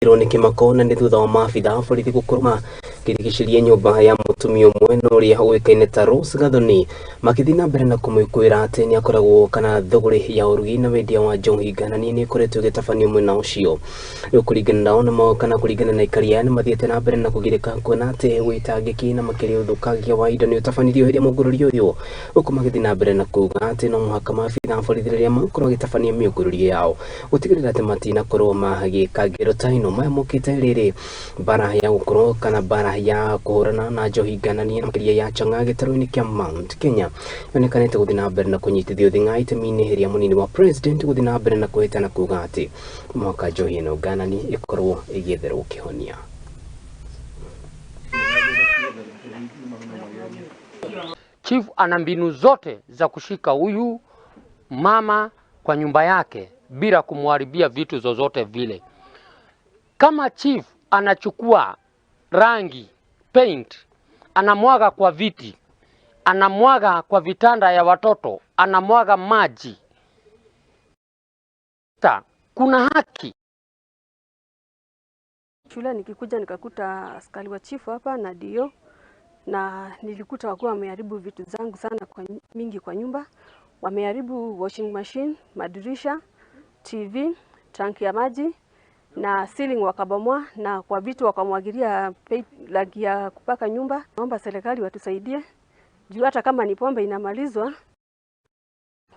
Ironeke makona ni thutha wa maabitha borithi gukuruma kirigicĩria nyumba ya mutumia umwe na uria uikaine ta Rose Gathoni makithii na mbere na kumwikwira ati ni akoragwo kana thogori ya urugi na wendia wa njohi ngananie ni ikoretwo igitabanio mwena ucio. Riu kuringana nao na kana kuringana na ikaria ni mathiete na mbere na kugirika kuona ati witangiki na makiria uthukagia wa indo ni utabanirio hiria mugururi uyu uko magithii na mbere na kuga ati no muhaka maabitha borithi riria makorwo gitabania migururi yao gutigirira ati matinakorwo magika ngero ta ino maya mukite riri bara ya gukorwo kana bara ya kuhurana na njohi ngananie na makiria ya Chang'a gitaru-ini kia Mount Kenya yonekanite guthii na mbere na kunyitithio thing'a itemi-ini hiria munini wa president guthii na mbere na kuhitana kuga ati mwaka njohi ino ngananie ikorwo igitherwo kihonia. Chief ana mbinu zote za kushika huyu mama kwa nyumba yake bila kumharibia vitu zozote vile. Kama chief anachukua rangi, paint, anamwaga kwa viti, anamwaga kwa vitanda ya watoto, anamwaga maji, kuna haki. Shule nikikuja nikakuta askari wa chief hapa na dio, na nilikuta wakuwa wameharibu vitu zangu sana mingi kwa nyumba. Wameharibu washing machine, madirisha, TV, tanki ya maji na ceiling wakabomoa, na kwa vitu wakamwagilia rangi ya kupaka nyumba. Naomba serikali watusaidie juu hata kama ni pombe inamalizwa,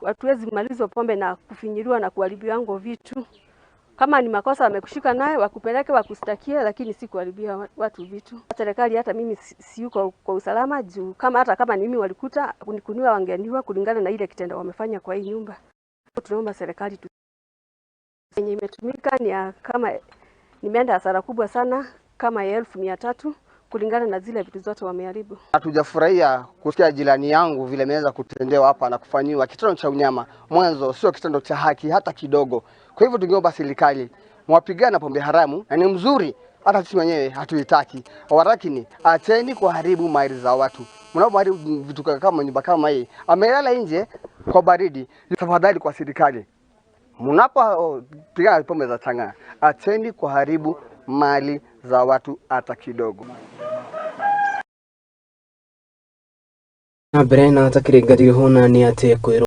hatuwezi malizwa pombe na kufinyiliwa na kuharibia wangu vitu. Kama ni makosa wamekushika naye wakupeleke wakustakie, lakini si kuharibia watu vitu. Serikali hata mimi siyuko kwa usalama juu hata kama ni mimi walikuta kuniwa wangeniwa kulingana na ile kitendo wamefanya kwa hii nyumba. Tunaomba serikali yenye imetumika ni kama nimeenda hasara kubwa sana kama 1300 kulingana na zile vitu zote wameharibu. Hatujafurahia kusikia jirani yangu vile ameweza kutendewa hapa na kufanyiwa kitendo cha unyama. Mwanzo sio kitendo cha haki hata kidogo. Kwa hivyo tungeomba serikali mwapigana pombe haramu na ni mzuri, hata sisi wenyewe hatuitaki. Warakini acheni kuharibu mali za watu. Mnapoharibu vitu kama nyumba kama hii, amelala nje kwa baridi. Tafadhali kwa serikali, mnapopigana pombe za Chang'a, acheni kuharibu mali za watu hata kidogo. Na mbere na takiri ngari hona ni ati